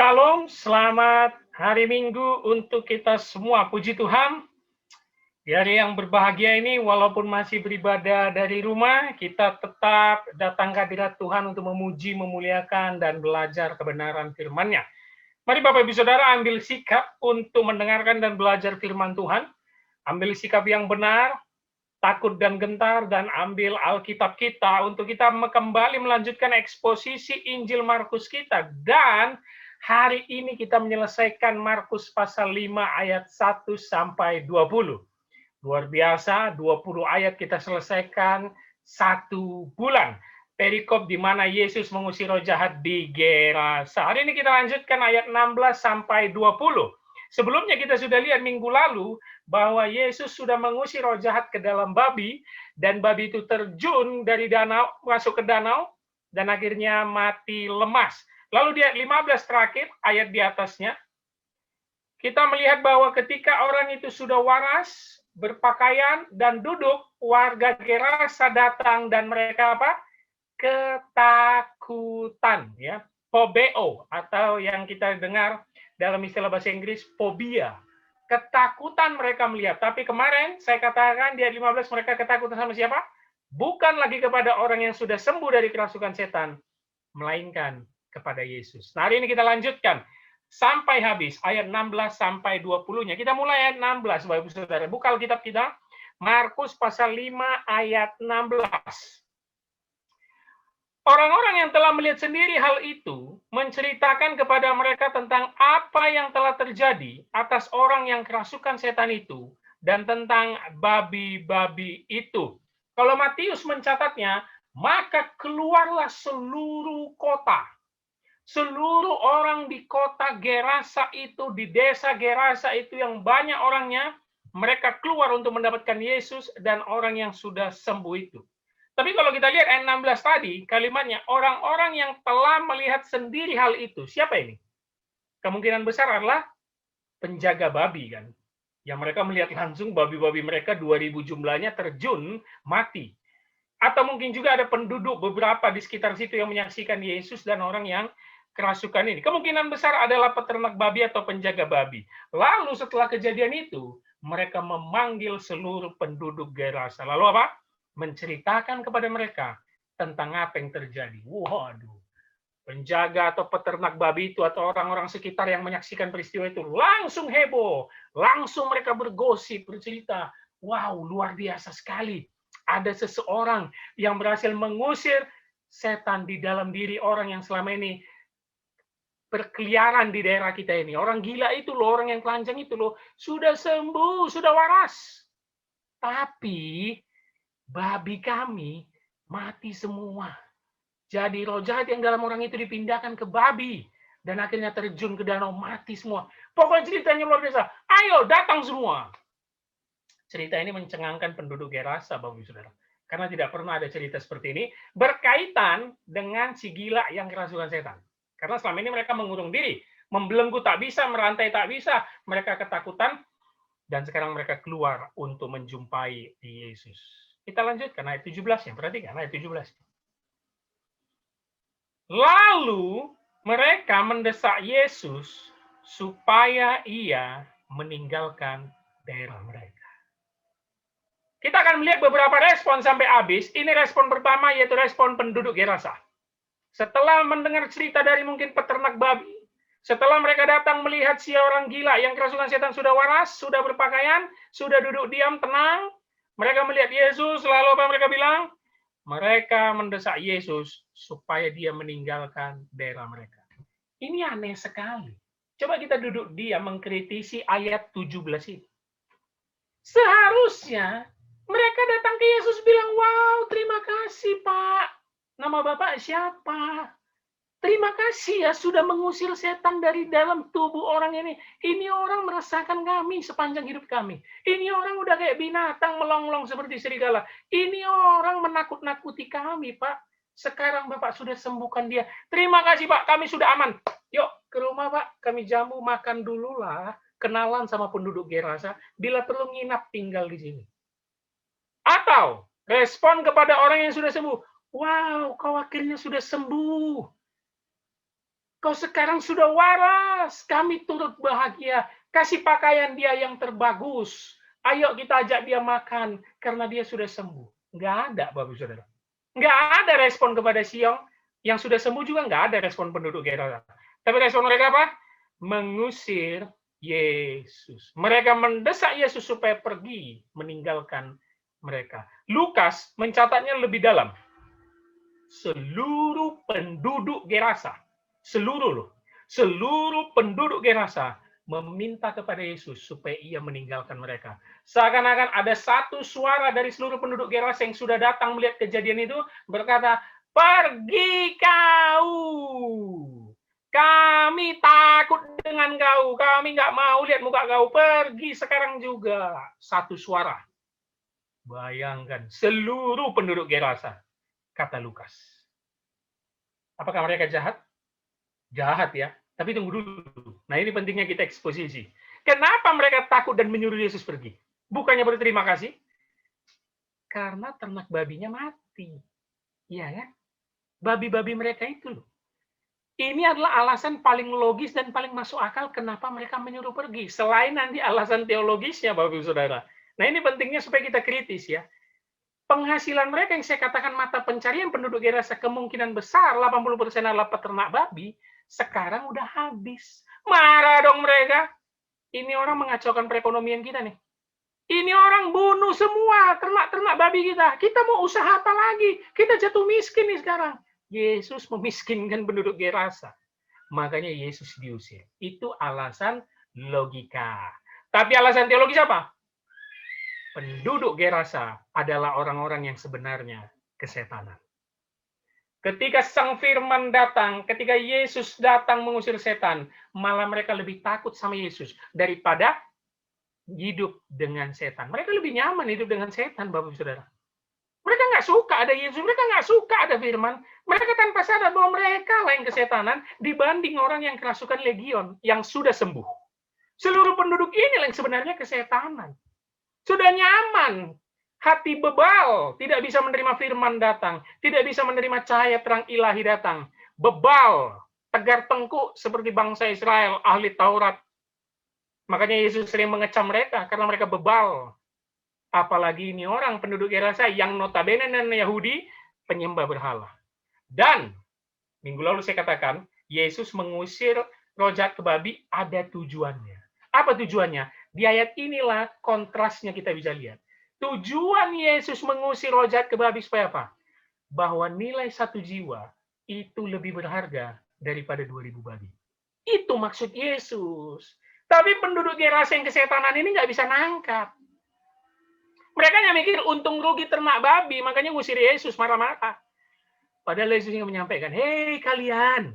Shalom, selamat hari Minggu untuk kita semua. Puji Tuhan, di hari yang berbahagia ini, walaupun masih beribadah dari rumah, kita tetap datang ke hadirat Tuhan untuk memuji, memuliakan, dan belajar kebenaran firman-Nya. Mari Bapak Ibu Saudara ambil sikap untuk mendengarkan dan belajar firman Tuhan. Ambil sikap yang benar, takut dan gentar, dan ambil Alkitab kita untuk kita kembali melanjutkan eksposisi Injil Markus kita. Dan hari ini kita menyelesaikan Markus pasal 5 ayat 1 sampai 20. Luar biasa, 20 ayat kita selesaikan 1 bulan. Perikop di mana Yesus mengusir roh jahat di Gerasa. Hari ini kita lanjutkan ayat 16 sampai 20. Sebelumnya kita sudah lihat minggu lalu bahwa Yesus sudah mengusir roh jahat ke dalam babi, dan babi itu terjun dari danau, masuk ke danau, dan akhirnya mati lemas. Lalu di ayat 15 terakhir, ayat di atasnya, kita melihat bahwa ketika orang itu sudah waras, berpakaian, dan duduk, warga Gerasa datang dan mereka apa? Ketakutan, ya, phobeo, atau yang kita dengar dalam istilah bahasa Inggris, fobia. Ketakutan mereka melihat. Tapi kemarin saya katakan di ayat 15 mereka ketakutan sama siapa? Bukan lagi kepada orang yang sudah sembuh dari kerasukan setan, melainkan kepada Yesus. Nah, hari ini kita lanjutkan sampai habis ayat 16 sampai 20-nya. Kita mulai ayat 16, Bapak Ibu Saudara. Buka Alkitab kita, Markus pasal 5 ayat 16. Orang-orang yang telah melihat sendiri hal itu menceritakan kepada mereka tentang apa yang telah terjadi atas orang yang kerasukan setan itu dan tentang babi-babi itu. Kalau Matius mencatatnya, maka keluarlah seluruh kota. Seluruh orang di kota Gerasa itu, di desa Gerasa itu yang banyak orangnya, mereka keluar untuk mendapatkan Yesus dan orang yang sudah sembuh itu. Tapi kalau kita lihat ayat 16 tadi, kalimatnya, orang-orang yang telah melihat sendiri hal itu. Siapa ini? Kemungkinan besar adalah penjaga babi, kan? Yang mereka melihat langsung babi-babi mereka 2000 jumlahnya terjun, mati. Atau mungkin juga ada penduduk beberapa di sekitar situ yang menyaksikan Yesus dan orang yang kerasukan ini. Kemungkinan besar adalah peternak babi atau penjaga babi. Lalu setelah kejadian itu, mereka memanggil seluruh penduduk Gerasa. Lalu apa? Menceritakan kepada mereka tentang apa yang terjadi. Waduh, penjaga atau peternak babi itu atau orang-orang sekitar yang menyaksikan peristiwa itu langsung heboh, langsung mereka bergosip, bercerita. Wow, luar biasa sekali. Ada seseorang yang berhasil mengusir setan di dalam diri orang yang selama ini berkeliaran di daerah kita ini. Orang gila itu loh, orang yang telanjang itu loh, sudah sembuh, sudah waras. Tapi babi kami mati semua. Jadi roh jahat yang dalam orang itu dipindahkan ke babi. Dan akhirnya terjun ke danau, mati semua. Pokoknya ceritanya luar biasa. Ayo, datang semua. Cerita ini mencengangkan penduduk Gerasa, Bapak Ibu Saudara. Karena tidak pernah ada cerita seperti ini berkaitan dengan si gila yang kerasukan setan. Karena selama ini mereka mengurung diri, membelenggu tak bisa, merantai tak bisa, mereka ketakutan, dan sekarang mereka keluar untuk menjumpai Yesus. Kita lanjutkan ayat 17 ya, perhatikan ayat 17. Lalu mereka mendesak Yesus supaya ia meninggalkan daerah mereka. Kita akan melihat beberapa respon sampai habis. Ini respon pertama, yaitu respon penduduk Gerasa. Setelah mendengar cerita dari mungkin peternak babi, setelah mereka datang melihat si orang gila yang kerasukan setan sudah waras, sudah berpakaian, sudah duduk diam, tenang, mereka melihat Yesus, lalu apa mereka bilang? Mereka mendesak Yesus supaya dia meninggalkan daerah mereka. Ini aneh sekali. Coba kita duduk diam mengkritisi ayat 17 ini. Seharusnya mereka datang ke Yesus bilang, wow, terima kasih Pak. Nama Bapak siapa? Terima kasih ya sudah mengusir setan dari dalam tubuh orang ini. Ini orang merasakan kami sepanjang hidup kami. Ini orang udah kayak binatang melonglong seperti serigala. Ini orang menakut-nakuti kami, Pak. Sekarang Bapak sudah sembuhkan dia. Terima kasih, Pak. Kami sudah aman. Yuk ke rumah, Pak. Kami jamu makan dulu lah. Kenalan sama penduduk Gerasa. Bila perlu nginap tinggal di sini. Atau respon kepada orang yang sudah sembuh. Wow, kau akhirnya sudah sembuh. Kau sekarang sudah waras, kami turut bahagia. Kasih pakaian dia yang terbagus. Ayo kita ajak dia makan, karena dia sudah sembuh. Nggak ada, Bapak Saudara. Nggak ada respon kepada Siong. Yang sudah sembuh juga nggak ada respon penduduk Gerasa. Tapi respon mereka apa? Mengusir Yesus. Mereka mendesak Yesus supaya pergi meninggalkan mereka. Lukas mencatatnya lebih dalam. Seluruh penduduk Gerasa, seluruh penduduk Gerasa meminta kepada Yesus supaya ia meninggalkan mereka. Seakan-akan ada satu suara dari seluruh penduduk Gerasa yang sudah datang melihat kejadian itu berkata, pergi kau. Kami takut dengan kau. Kami nggak mau lihat muka kau. Pergi sekarang juga. Satu suara. Bayangkan, seluruh penduduk Gerasa. Kata Lukas. Apakah mereka jahat? Jahat ya. Tapi tunggu dulu. Nah ini pentingnya kita eksposisi. Kenapa mereka takut dan menyuruh Yesus pergi? Bukannya berterima kasih? Karena ternak babinya mati. Iya ya. Babi-babi mereka itu loh. Ini adalah alasan paling logis dan paling masuk akal kenapa mereka menyuruh pergi. Selain nanti alasan teologisnya, Bapak-Ibu Saudara. Nah ini pentingnya supaya kita kritis ya. Penghasilan mereka yang saya katakan mata pencarian penduduk Gerasa kemungkinan besar 80% adalah peternak babi, sekarang udah habis. Marah dong mereka. Ini orang mengacaukan perekonomian kita nih. Ini orang bunuh semua ternak-ternak babi kita. Kita mau usaha apa lagi? Kita jatuh miskin nih sekarang. Yesus memiskinkan penduduk Gerasa. Makanya Yesus diusir. Itu alasan logika. Tapi alasan teologis apa? Penduduk Gerasa adalah orang-orang yang sebenarnya kesetanan. Ketika Sang Firman datang, ketika Yesus datang mengusir setan, malah mereka lebih takut sama Yesus daripada hidup dengan setan. Mereka lebih nyaman hidup dengan setan, Bapak Saudara. Mereka nggak suka ada Yesus, mereka nggak suka ada firman. Mereka tanpa sadar bahwa mereka lah yang kesetanan dibanding orang yang kerasukan legion, yang sudah sembuh. Seluruh penduduk ini yang sebenarnya kesetanan. Sudah nyaman, hati bebal, tidak bisa menerima firman datang, tidak bisa menerima cahaya terang ilahi datang. Bebal, tegar tengkuk seperti bangsa Israel, ahli Taurat. Makanya Yesus sering mengecam mereka, karena mereka bebal. Apalagi ini orang penduduk Gerasa yang notabene dan Yahudi penyembah berhala. Dan minggu lalu saya katakan Yesus mengusir roh jahat ke babi ada tujuannya. Apa tujuannya? Di ayat inilah kontrasnya kita bisa lihat. Tujuan Yesus mengusir roh jahat ke babi supaya apa? Bahwa nilai satu jiwa itu lebih berharga daripada 2000 babi. Itu maksud Yesus. Tapi penduduk Gerasa yang kesetanan ini nggak bisa nangkap. Mereka hanya mikir untung rugi ternak babi, makanya ngusir Yesus marah-marah. Padahal Yesus yang menyampaikan, hei kalian,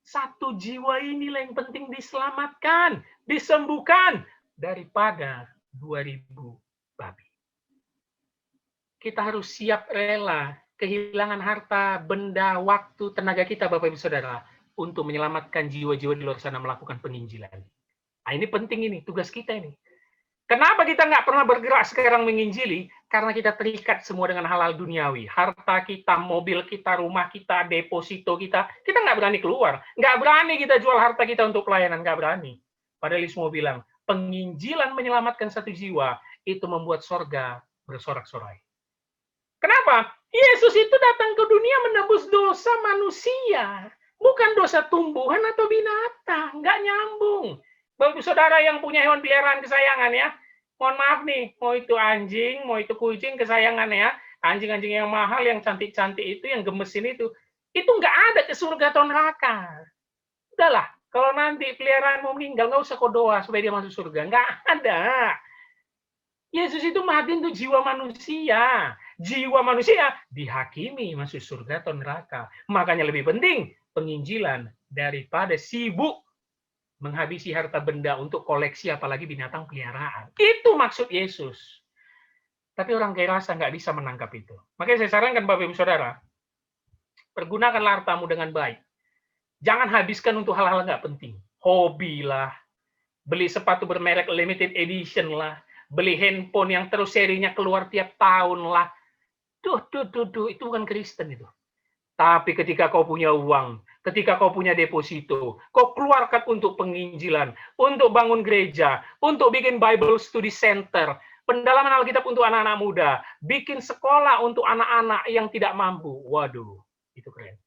satu jiwa inilah yang penting diselamatkan, disembuhkan, daripada 2000 babi. Kita harus siap rela, kehilangan harta, benda, waktu, tenaga kita, Bapak Ibu Saudara, untuk menyelamatkan jiwa-jiwa di luar sana melakukan penginjilan. Nah, ini penting ini, tugas kita ini. Kenapa kita nggak pernah bergerak sekarang menginjili? Karena kita terikat semua dengan hal-hal duniawi. Harta kita, mobil kita, rumah kita, deposito kita nggak berani keluar. Nggak berani kita jual harta kita untuk pelayanan, nggak berani. Padahal Yesus mau bilang, penginjilan menyelamatkan satu jiwa, itu membuat sorga bersorak-sorai. Kenapa? Yesus itu datang ke dunia menebus dosa manusia. Bukan dosa tumbuhan atau binatang. Nggak nyambung. Bapak saudara yang punya hewan peliharaan kesayangan ya, mohon maaf nih, mau itu anjing, mau itu kucing kesayangan ya, anjing-anjing yang mahal, yang cantik-cantik itu, yang gemesin itu nggak ada ke surga atau neraka. Udahlah, kalau nanti peliharaanmu meninggal, nggak usah kau doa supaya dia masuk surga. Nggak ada. Yesus itu mati untuk jiwa manusia. Jiwa manusia dihakimi masuk surga atau neraka. Makanya lebih penting penginjilan daripada sibuk menghabisi harta benda untuk koleksi apalagi binatang peliharaan. Itu maksud Yesus. Tapi orang Gerasa nggak bisa menangkap itu. Makanya saya sarankan Bapak Ibu Saudara, pergunakanlah hartamu dengan baik. Jangan habiskan untuk hal-hal nggak penting. Hobi lah, beli sepatu bermerek limited edition lah, beli handphone yang terus serinya keluar tiap tahun lah. Duh, itu bukan Kristen itu. Tapi ketika kau punya uang, Ketika kau punya deposito, kau keluarkan untuk penginjilan, untuk bangun gereja, untuk bikin Bible Study Center, pendalaman Alkitab untuk anak-anak muda, bikin sekolah untuk anak-anak yang tidak mampu. Waduh, itu keren.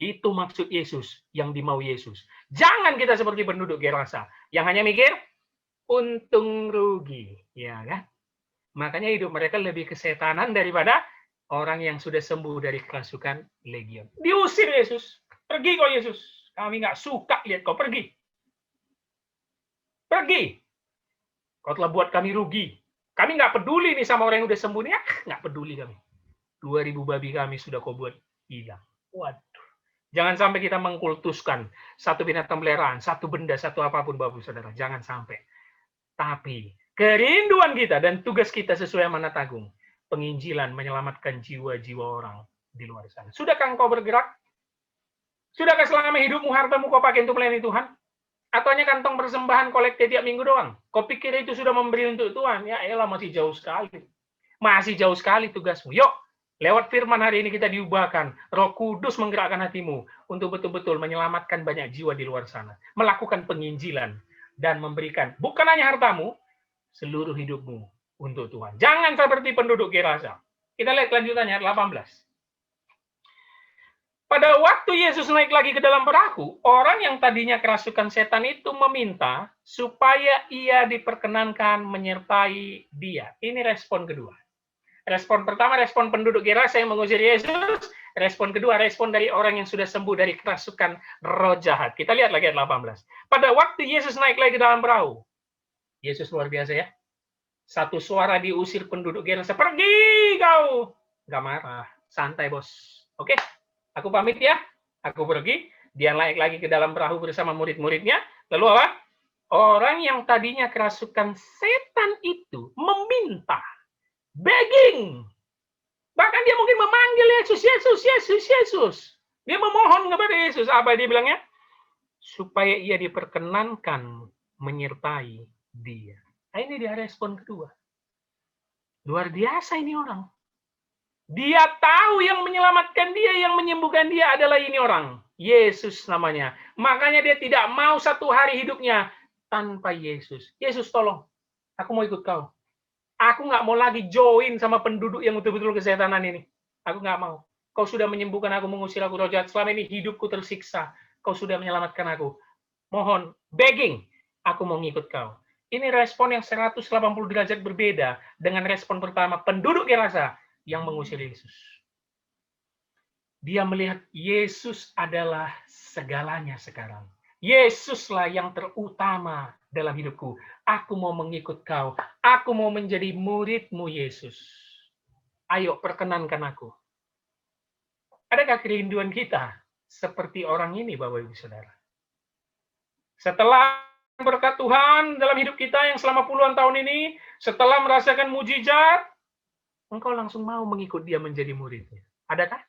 Itu maksud Yesus, yang dimau Yesus. Jangan kita seperti penduduk Gerasa, yang hanya mikir untung rugi, ya kan? Makanya hidup mereka lebih kesetanan daripada orang yang sudah sembuh dari kerasukan legion. Diusir Yesus. Pergi kau Yesus. Kami nggak suka lihat kau pergi. Pergi. Kau telah buat kami rugi. Kami nggak peduli nih sama orang yang udah sembuh nih. Nggak peduli kami. 2000 babi kami sudah kau buat hilang. Waduh. Jangan sampai kita mengkultuskan satu binatang peliharaan, satu benda, satu apapun Bapak Saudara. Jangan sampai. Tapi kerinduan kita dan tugas kita sesuai amanat agung. Penginjilan menyelamatkan jiwa-jiwa orang di luar sana. Sudahkah engkau bergerak? Sudahkah selama hidupmu hartamu kau pakai untuk melayani Tuhan? Atau hanya kantong persembahan kolekte tiap minggu doang? Kau pikir itu sudah memberi untuk Tuhan? Ya elah, masih jauh sekali. Masih jauh sekali tugasmu. Yuk, lewat firman hari ini kita diubahkan. Roh Kudus menggerakkan hatimu untuk betul-betul menyelamatkan banyak jiwa di luar sana. Melakukan penginjilan dan memberikan bukan hanya hartamu, seluruh hidupmu untuk Tuhan. Jangan seperti penduduk Gerasa. Kita lihat kelanjutannya, 18. Pada waktu Yesus naik lagi ke dalam perahu, orang yang tadinya kerasukan setan itu meminta supaya ia diperkenankan menyertai dia. Ini respon kedua. Respon pertama, respon penduduk Gerasa yang mengusir Yesus. Respon kedua, respon dari orang yang sudah sembuh dari kerasukan roh jahat. Kita lihat lagi ayat 18. Pada waktu Yesus naik lagi ke dalam perahu, Yesus luar biasa ya. Satu suara diusir penduduk Gerasa, pergi kau. Gak marah, santai bos. Oke? Aku pamit ya, aku pergi. Dia naik lagi ke dalam perahu bersama murid-muridnya. Lalu apa? Orang yang tadinya kerasukan setan itu meminta, begging. Bahkan dia mungkin memanggil Yesus, Yesus, Yesus, Yesus. Dia memohon kepada Yesus. Apa dia bilangnya? Supaya ia diperkenankan menyertai dia. Nah, ini dia respon kedua. Luar biasa ini orang. Dia tahu yang menyelamatkan dia, yang menyembuhkan dia adalah ini orang. Yesus namanya. Makanya dia tidak mau satu hari hidupnya tanpa Yesus. Yesus tolong, aku mau ikut kau. Aku nggak mau lagi join sama penduduk yang betul-betul kesetanan ini. Aku nggak mau. Kau sudah menyembuhkan aku, mengusir aku roh jahat. Selama ini hidupku tersiksa. Kau sudah menyelamatkan aku. Mohon, begging, aku mau ngikut kau. Ini respon yang 180 derajat berbeda dengan respon pertama penduduk Gerasa yang mengusir Yesus. Dia melihat Yesus adalah segalanya sekarang. Yesuslah yang terutama dalam hidupku. Aku mau mengikut kau. Aku mau menjadi muridmu, Yesus. Ayo, perkenankan aku. Adakah kerinduan kita seperti orang ini, Bapak Ibu Saudara? Setelah berkat Tuhan dalam hidup kita yang selama puluhan tahun ini, setelah merasakan mujizat, engkau langsung mau mengikut dia menjadi muridnya. Adakah?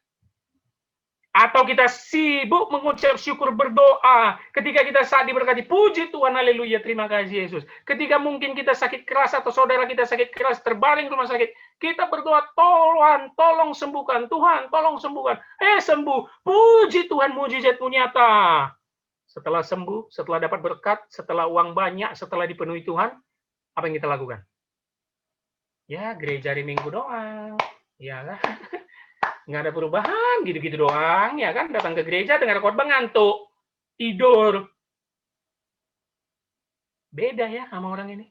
Atau kita sibuk mengucap syukur, berdoa ketika kita saat diberkati. Puji Tuhan, haleluya, terima kasih Yesus. Ketika mungkin kita sakit keras atau saudara kita sakit keras, terbaring rumah sakit, kita berdoa, Tuhan, tolong sembuhkan. Tuhan, tolong sembuhkan. Sembuh. Puji Tuhan, mujizatmu nyata. Setelah sembuh, setelah dapat berkat, setelah uang banyak, setelah dipenuhi Tuhan, apa yang kita lakukan? Ya, gereja hari Minggu doang. Ya kan? Nggak ada perubahan, gitu-gitu doang. Ya kan? Datang ke gereja, dengar khotbah, ngantuk. Tidur. Beda ya sama orang ini.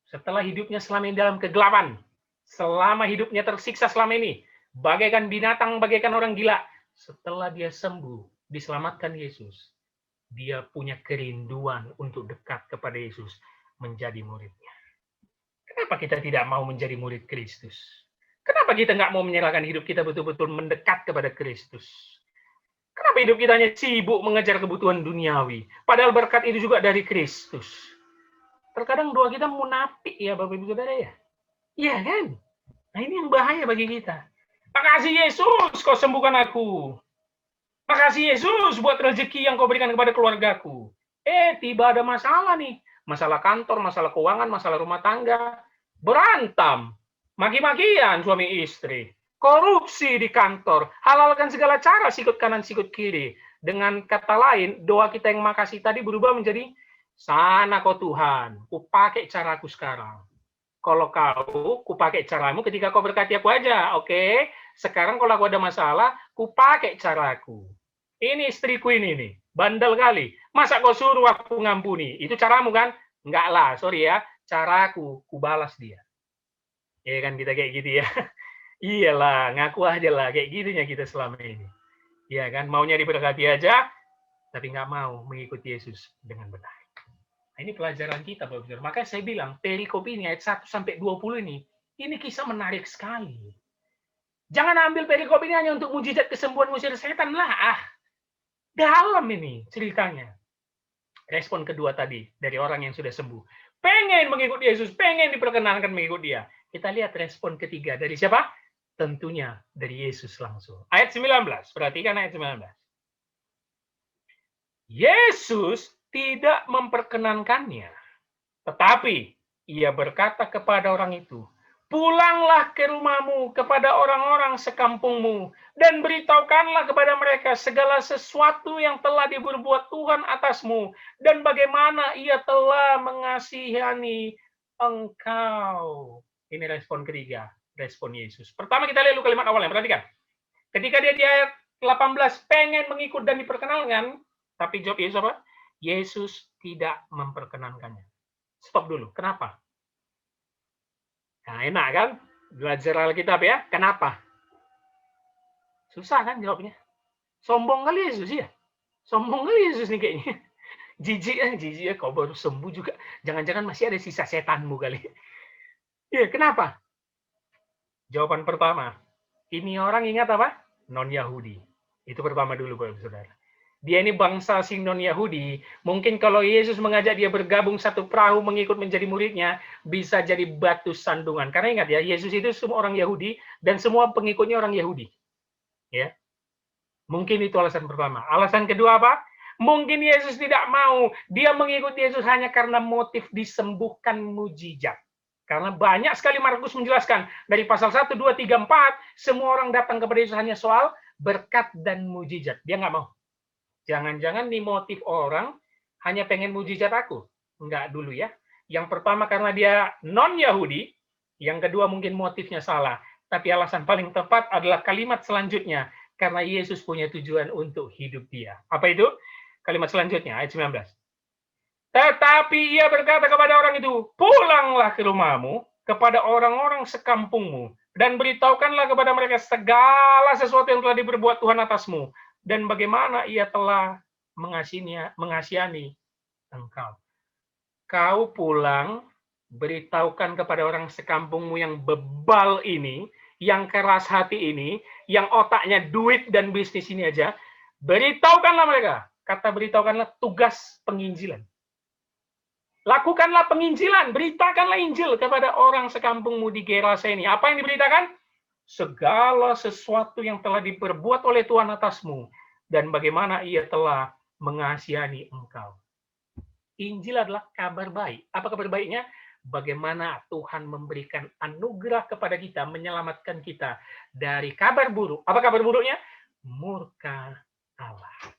Setelah hidupnya selama ini dalam kegelapan. Selama hidupnya tersiksa selama ini. Bagaikan binatang, bagaikan orang gila. Setelah dia sembuh, diselamatkan Yesus. Dia punya kerinduan untuk dekat kepada Yesus. Menjadi muridnya. Kenapa kita tidak mau menjadi murid Kristus? Kenapa kita nggak mau menyerahkan hidup kita betul-betul mendekat kepada Kristus? Kenapa hidup kita hanya sibuk mengejar kebutuhan duniawi? Padahal berkat itu juga dari Kristus. Terkadang doa kita munafik ya Bapak Ibu Saudara ya. Iya kan? Nah ini yang bahaya bagi kita. Makasih Yesus kau sembuhkan aku. Makasih Yesus buat rezeki yang kau berikan kepada keluargaku. Tiba ada masalah nih. Masalah kantor, masalah keuangan, masalah rumah tangga. Berantem. Maki-makian suami istri. korupsi di kantor, halalkan segala cara, sikut kanan, sikut kiri. Dengan kata lain, doa kita yang makasih tadi berubah menjadi, sana kau Tuhan, ku pakai caraku sekarang. Kalau kau, ku pakai caramu ketika kau berkati aku aja, oke? Sekarang kalau aku ada masalah, ku pakai caraku. Ini istriku ini nih, bandel kali. Masa kau suruh aku ngampuni? Itu caramu kan? Enggak lah, sorry ya. Caraku, ku balas dia. Ya kan kita kayak gitu ya. Iyalah, ngaku aja lah, kayak gitunya kita selama ini. Ya kan, maunya diberkati aja, tapi nggak mau mengikuti Yesus dengan benar. Nah, ini pelajaran kita, Bapak Ibu. Makanya saya bilang, perikop ini ayat 1 sampai 20 ini kisah menarik sekali. Jangan ambil perikop ini hanya untuk mujizat kesembuhan ngusir setan lah. Dalam ini ceritanya. Respon kedua tadi dari orang yang sudah sembuh. Pengen mengikuti Yesus, pengen diperkenankan mengikuti dia. Kita lihat respon ketiga dari siapa? Tentunya dari Yesus langsung. Ayat 19, perhatikan ayat 19. Yesus tidak memperkenankannya, tetapi ia berkata kepada orang itu, pulanglah ke rumahmu kepada orang-orang sekampungmu, dan beritahukanlah kepada mereka segala sesuatu yang telah diperbuat Tuhan atasmu, dan bagaimana ia telah mengasihani engkau. Ini respon ketiga, respon Yesus. Pertama kita lihat dulu kalimat awalnya, perhatikan. Ketika dia di ayat 18 pengen mengikut dan diperkenalkan, tapi jawab Yesus apa? Yesus tidak memperkenankannya. Stop dulu. Kenapa? Nah, enak kan? Belajar Alkitab ya. Kenapa? Susah kan jawabnya? Sombong kali Yesus ya? Sombong kali Yesus nih kayaknya. Jijik ya, kau baru sembuh juga. Jangan-jangan masih ada sisa setanmu kali. Ya, kenapa? Jawaban pertama, ini orang ingat apa? Non-Yahudi. Itu pertama dulu, Bapak Saudara. Dia ini bangsa sing non-Yahudi. Mungkin kalau Yesus mengajak dia bergabung satu perahu mengikut menjadi muridnya, bisa jadi batu sandungan. Karena ingat ya, Yesus itu semua orang Yahudi dan semua pengikutnya orang Yahudi. Ya, mungkin itu alasan pertama. Alasan kedua apa? Mungkin Yesus tidak mau. Dia mengikuti Yesus hanya karena motif disembuhkan mujizat. Karena banyak sekali Markus menjelaskan dari pasal 1, 2, 3, 4, semua orang datang kepada Yesus hanya soal berkat dan mujizat. Dia nggak mau. Jangan-jangan nih motif orang hanya pengen mujizat aku. Enggak dulu ya. Yang pertama karena dia non-Yahudi, yang kedua mungkin motifnya salah. Tapi alasan paling tepat adalah kalimat selanjutnya. Karena Yesus punya tujuan untuk hidup dia. Apa itu? Kalimat selanjutnya, ayat 19. Tetapi ia berkata kepada orang itu, pulanglah ke rumahmu, kepada orang-orang sekampungmu, dan beritahukanlah kepada mereka segala sesuatu yang telah diperbuat Tuhan atasmu, dan bagaimana ia telah mengasihani engkau. Kau pulang, beritahukan kepada orang sekampungmu yang bebal ini, yang keras hati ini, yang otaknya duit dan bisnis ini aja, beritahukanlah mereka. Kata beritahukanlah tugas penginjilan. Lakukanlah penginjilan, beritakanlah Injil kepada orang sekampungmu di Gerasa ini. Apa yang diberitakan? Segala sesuatu yang telah diperbuat oleh Tuhan atasmu, dan bagaimana ia telah mengasihani engkau. Injil adalah kabar baik. Apa kabar baiknya? Bagaimana Tuhan memberikan anugerah kepada kita, menyelamatkan kita dari kabar buruk. Apa kabar buruknya? Murka Allah.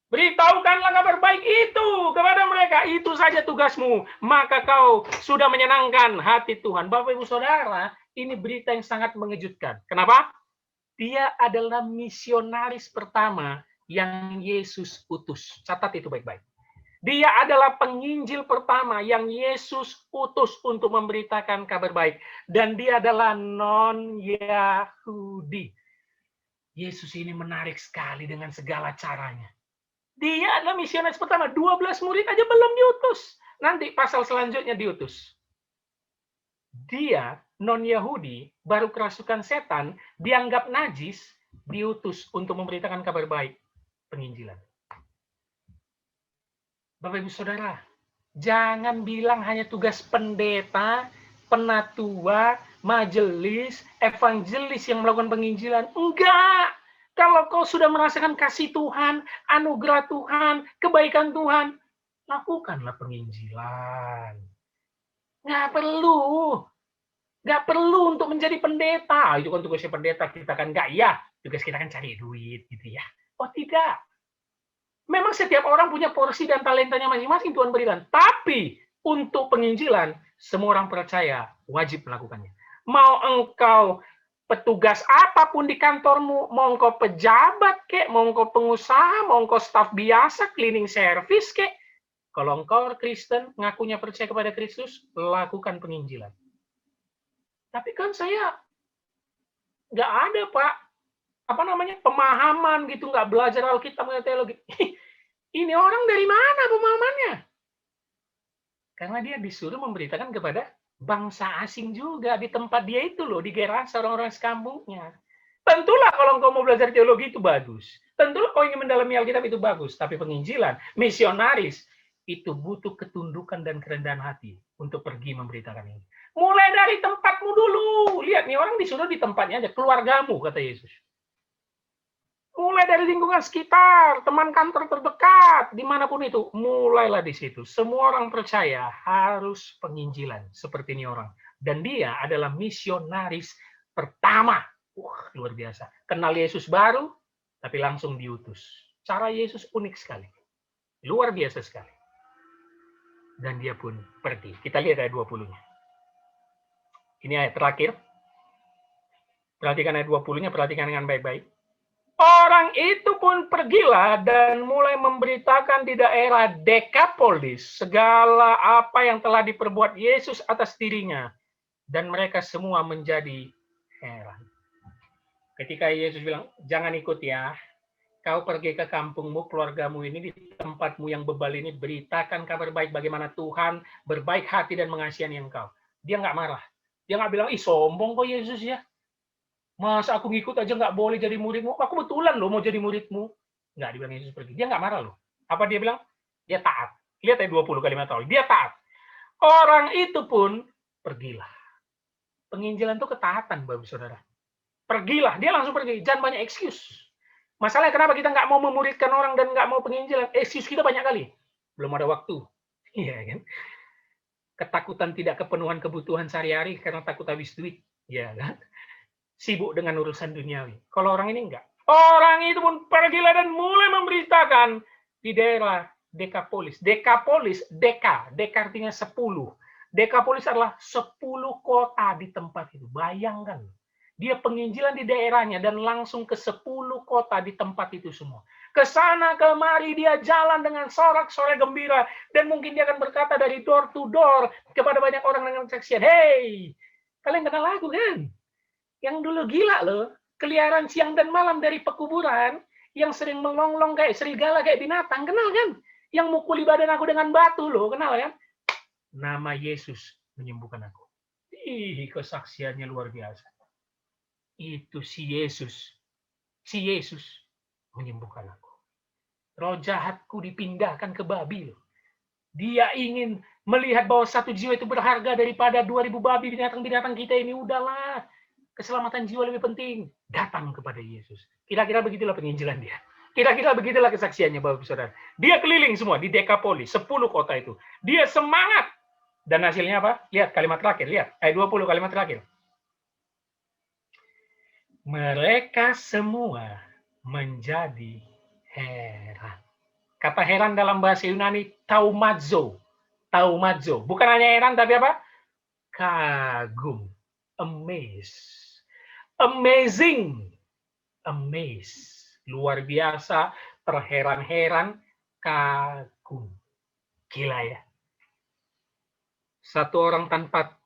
Beritahukanlah kabar baik itu kepada mereka. Itu saja tugasmu. Maka kau sudah menyenangkan hati Tuhan. Bapak Ibu Saudara, ini berita yang sangat mengejutkan. Kenapa? Dia adalah misionaris pertama yang Yesus utus. Catat itu baik-baik. Dia adalah penginjil pertama yang Yesus utus untuk memberitakan kabar baik. Dan dia adalah non-Yahudi. Yesus ini menarik sekali dengan segala caranya. Dia adalah misionaris pertama. 12 murid aja belum diutus. Nanti pasal selanjutnya diutus. Dia non-Yahudi, baru kerasukan setan, dianggap najis, diutus untuk memberitakan kabar baik, penginjilan. Bapak Ibu Saudara, jangan bilang hanya tugas pendeta, penatua, majelis, evangelis yang melakukan penginjilan. Enggak! Kalau kau sudah merasakan kasih Tuhan, anugerah Tuhan, kebaikan Tuhan, lakukanlah penginjilan. Nggak Nggak perlu untuk menjadi pendeta. Itu kan tugasnya pendeta, kita kan nggak, ya. Tugas kita kan cari duit, gitu ya. Oh tidak. Memang setiap orang punya porsi dan talentanya masing-masing Tuhan berikan. Tapi untuk penginjilan, semua orang percaya wajib melakukannya. Mau engkau petugas apapun di kantormu, mau engkau pejabat kek, mau engkau pengusaha, mau engkau staf biasa, cleaning service kek, kalau engkau Kristen, ngakunya percaya kepada Kristus, lakukan penginjilan. Tapi kan saya nggak ada, Pak, pemahaman gitu, nggak belajar Alkitab, nggak teologi. Ini orang dari mana pemahamannya? Karena dia disuruh memberitakan kepada bangsa asing juga di tempat dia itu loh, di Gerasa, orang-orang sekampungnya. Tentulah kalau engkau mau belajar teologi itu bagus. Tentulah kau ingin mendalami Alkitab itu bagus. Tapi penginjilan, misionaris, itu butuh ketundukan dan kerendahan hati untuk pergi memberitakan ini. Mulai dari tempatmu dulu. Lihat nih, orang disuruh di tempatnya aja, keluargamu, kata Yesus. Mulai dari lingkungan sekitar, teman kantor terdekat, dimanapun itu, mulailah di situ. Semua orang percaya harus penginjilan seperti ini orang. Dan dia adalah misionaris pertama. Wah, luar biasa. Kenal Yesus baru, tapi langsung diutus. Cara Yesus unik sekali. Luar biasa sekali. Dan dia pun pergi. Kita lihat ayat 20-nya. Ini ayat terakhir. Perhatikan ayat 20-nya, perhatikan dengan baik-baik. Orang itu pun pergilah dan mulai memberitakan di daerah Dekapolis segala apa yang telah diperbuat Yesus atas dirinya. Dan mereka semua menjadi heran. Ketika Yesus bilang, jangan ikut ya. Kau pergi ke kampungmu, keluargamu ini, di tempatmu yang bebal ini, beritakan kabar baik bagaimana Tuhan berbaik hati dan mengasihi engkau. Dia nggak marah. Dia nggak bilang, ih sombong kok Yesus ya. Masa aku ngikut aja nggak boleh jadi muridmu? Aku betulan loh mau jadi muridmu. Nggak, dibilang Yesus pergi. Dia nggak marah loh. Apa dia bilang? Dia taat. Lihat ayat 20 kalimat awal. Dia taat. Orang itu pun pergilah. Penginjilan itu ketaatan, Bapak Saudara. Pergilah. Dia langsung pergi. Jangan banyak excuse. Masalahnya kenapa kita nggak mau memuridkan orang dan nggak mau penginjilan? Excuse kita banyak kali. Belum ada waktu. Iya kan? Ketakutan tidak kepenuhan kebutuhan sehari-hari karena takut habis duit. Iya kan? Sibuk dengan urusan duniawi. Kalau orang ini enggak. Orang itu pun pergilah dan mulai memberitakan di daerah Dekapolis. Dekapolis, Deka artinya 10. Dekapolis adalah 10 kota di tempat itu. Bayangkan. Dia penginjilan di daerahnya dan langsung ke 10 kota di tempat itu semua. Ke sana kemari dia jalan dengan sorak-sorai gembira dan mungkin dia akan berkata dari door to door kepada banyak orang dengan kesaksian, "Hey, kalian kenal aku kan? Yang dulu gila loh, keliaran siang dan malam dari pekuburan, yang sering melonglong kayak serigala, kayak binatang, kenal kan? Yang mukuli badan aku dengan batu loh, kenal kan? Nama Yesus menyembuhkan aku." Ih, kesaksiannya luar biasa. Itu si Yesus menyembuhkan aku. Roh jahatku dipindahkan ke babi loh. Dia ingin melihat bahwa satu jiwa itu berharga daripada 2000 babi binatang-binatang kita ini. Udahlah, keselamatan jiwa lebih penting. Datang kepada Yesus. Kira-kira begitulah penginjilan dia. Kira-kira begitulah kesaksiannya, Bapak Saudara. Dia keliling semua di Dekapolis, 10 kota itu. Dia semangat. Dan hasilnya apa? Lihat kalimat terakhir, lihat. Ayat 20 kalimat terakhir. Mereka semua menjadi heran. Kata heran dalam bahasa Yunani taumazo. Taumazo. Bukan hanya heran tapi apa? Kagum. Amaze. Amazing. Amaze. Luar biasa, terheran-heran, kagum. Gila ya. Satu orang tanpa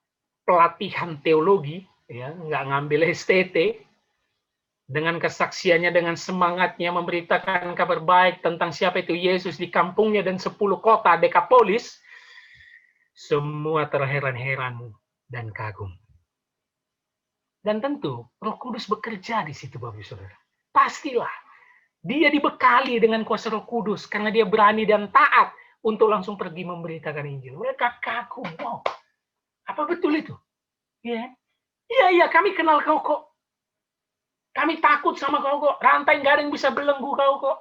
pelatihan teologi, ya, nggak ngambil STT, dengan kesaksiannya, dengan semangatnya memberitakan kabar baik tentang siapa itu Yesus di kampungnya dan 10 kota Dekapolis, semua terheran-heran dan kagum. Dan tentu Roh Kudus bekerja di situ, Bapak Saudara. Pastilah dia dibekali dengan kuasa Roh Kudus karena dia berani dan taat untuk langsung pergi memberitakan Injil. Mereka kagum, wow, apa betul itu? Ya, iya, kami kenal kau kok. Kami takut sama kau kok. Rantai nggak ada yang bisa belenggu kau kok.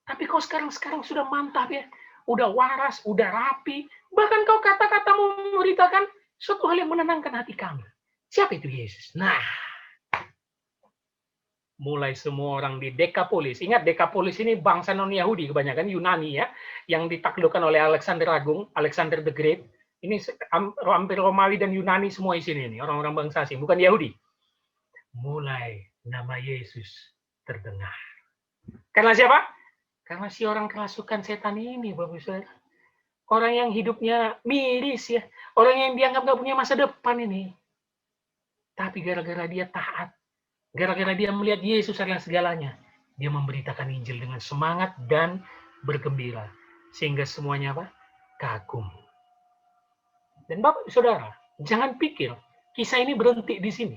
Tapi kau sekarang sudah mantap ya. Udah waras, udah rapi. Bahkan kau kata-katamu memberitakan suatu hal yang menenangkan hati kami. Siapa itu Yesus? Nah, mulai semua orang di Dekapolis. Ingat, Dekapolis ini bangsa non-Yahudi, kebanyakan Yunani ya, yang ditaklukkan oleh Alexander Agung, Alexander the Great. Ini hampir Romawi dan Yunani semua di sini, orang-orang bangsa asing, bukan Yahudi. Mulai nama Yesus terdengar. Karena siapa? Karena si orang kerasukan setan ini, Bapak Saudara. Orang yang hidupnya miris ya, orang yang dianggap gak punya masa depan ini. Tapi gara-gara dia taat, gara-gara dia melihat Yesus adalah segalanya, dia memberitakan Injil dengan semangat dan bergembira. Sehingga semuanya apa? Kagum. Dan Bapak Saudara, jangan pikir kisah ini berhenti di sini.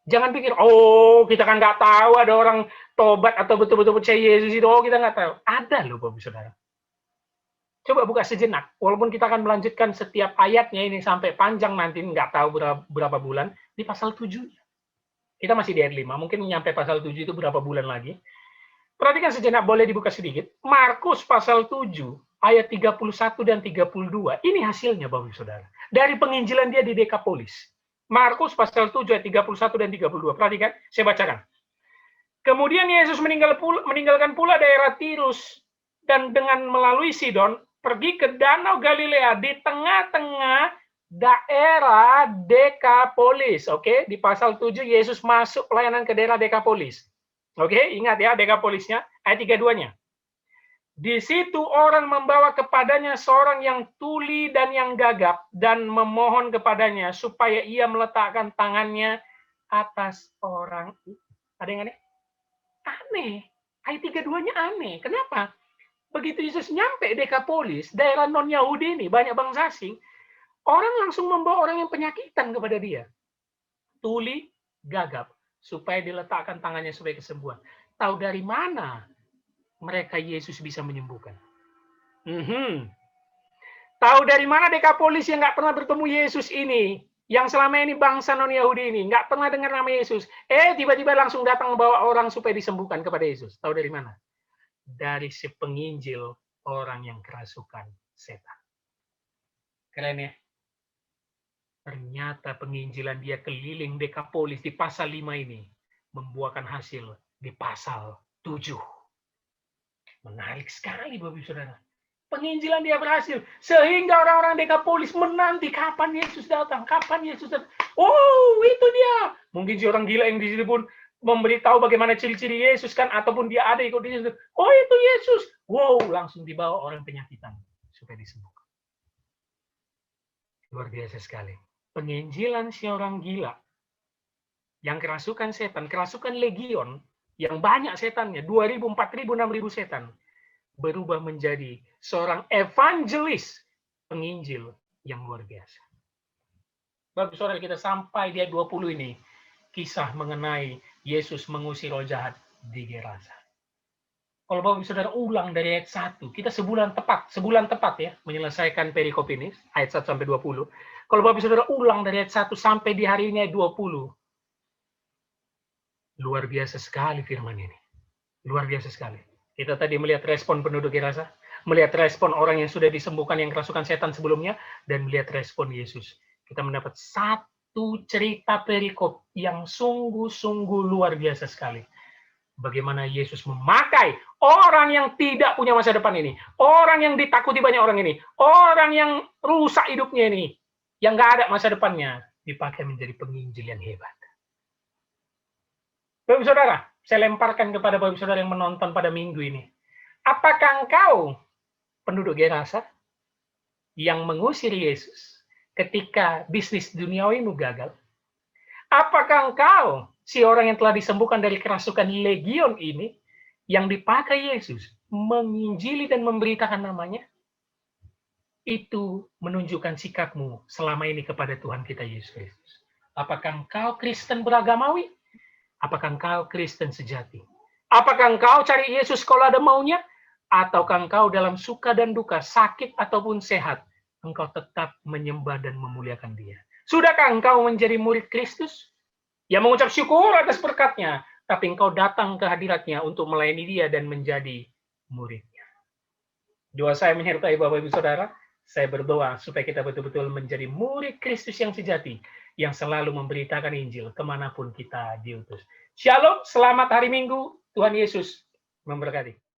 Jangan pikir, oh kita kan nggak tahu ada orang tobat atau betul-betul percaya Yesus itu. Oh kita nggak tahu. Ada loh Bapak Saudara. Coba buka sejenak. Walaupun kita akan melanjutkan setiap ayatnya ini sampai panjang nanti, nggak tahu berapa bulan, di pasal 7. Kita masih di ayat 5, mungkin nyampe pasal 7 itu berapa bulan lagi. Perhatikan sejenak, boleh dibuka sedikit. Markus pasal 7, ayat 31 dan 32. Ini hasilnya Bapak Saudara. Dari penginjilan dia di Dekapolis. Markus pasal 7, ayat 31 dan 32. Perhatikan, saya bacakan. Kemudian Yesus meninggalkan pula daerah Tirus, dan dengan melalui Sidon, pergi ke Danau Galilea di tengah-tengah daerah Dekapolis. Oke, di pasal 7 Yesus masuk pelayanan ke daerah Dekapolis. Oke, ingat ya Dekapolisnya, ayat 32-nya. Di situ orang membawa kepadanya seorang yang tuli dan yang gagap dan memohon kepadanya supaya ia meletakkan tangannya atas orang itu. Ada yang aneh? Aneh. Ayat 32-nya aneh. Kenapa? Begitu Yesus nyampe Dekapolis, daerah non-Yahudi ini, banyak bangsa asing, orang langsung membawa orang yang penyakitan kepada dia. Tuli, gagap, supaya diletakkan tangannya sebagai kesembuhan. Tahu dari mana mereka Yesus bisa menyembuhkan? Tahu dari mana Dekapolis yang nggak pernah bertemu Yesus ini, yang selama ini bangsa non-Yahudi ini, nggak pernah dengar nama Yesus, tiba-tiba langsung datang membawa orang supaya disembuhkan kepada Yesus. Tahu dari mana? Dari si penginjil orang yang kerasukan setan. Keren ya? Ternyata penginjilan dia keliling Dekapolis di pasal 5 ini membuahkan hasil di pasal 7. Menarik sekali Bapak Saudara. Penginjilan dia berhasil sehingga orang-orang Dekapolis menanti kapan Yesus datang, kapan Yesus datang. Oh, itu dia. Mungkin si orang gila yang di sini pun memberitahu bagaimana ciri-ciri Yesus kan, ataupun dia ada ikut Yesus. Oh, itu Yesus. Wow, langsung dibawa orang penyakitan supaya disembuhkan. Luar biasa sekali. Penginjilan si orang gila yang kerasukan setan, kerasukan legion, yang banyak setannya, 2.000, 4.000, 6.000 setan, berubah menjadi seorang evangelis, penginjil yang luar biasa. Bapak Saudara, kita sampai di ayat 20 ini, kisah mengenai Yesus mengusir roh jahat di Gerasa. Kalau Bapak Saudara ulang dari ayat 1, kita sebulan tepat ya, menyelesaikan perikop ini, ayat 1 sampai 20. Kalau Bapak Saudara ulang dari ayat 1 sampai di hari ini ayat 20, luar biasa sekali firman ini. Luar biasa sekali. Kita tadi melihat respon penduduk Gerasa, melihat respon orang yang sudah disembuhkan yang kerasukan setan sebelumnya, dan melihat respon Yesus. Kita mendapat satu cerita perikop yang sungguh-sungguh luar biasa sekali. Bagaimana Yesus memakai orang yang tidak punya masa depan ini, orang yang ditakuti banyak orang ini, orang yang rusak hidupnya ini, yang nggak ada masa depannya, dipakai menjadi penginjil yang hebat. Bapak Saudara, saya lemparkan kepada Bapak Saudara yang menonton pada minggu ini. Apakah engkau penduduk Gerasa yang mengusir Yesus ketika bisnis duniawimu gagal? Apakah engkau si orang yang telah disembuhkan dari kerasukan legion ini yang dipakai Yesus menginjili dan memberitakan namanya? Itu menunjukkan sikapmu selama ini kepada Tuhan kita Yesus Kristus. Apakah engkau Kristen beragamawi? Apakah engkau Kristen sejati? Apakah engkau cari Yesus kalau ada maunya? Ataukah engkau dalam suka dan duka, sakit ataupun sehat, engkau tetap menyembah dan memuliakan Dia? Sudahkah engkau menjadi murid Kristus? Yang mengucap syukur atas berkatnya, tapi engkau datang ke hadiratnya untuk melayani Dia dan menjadi muridnya. Doa saya menyertai Bapak Ibu Saudara, Saya berdoa supaya kita betul-betul menjadi murid Kristus yang sejati, yang selalu memberitakan Injil kemanapun kita diutus. Shalom, selamat hari Minggu. Tuhan Yesus memberkati.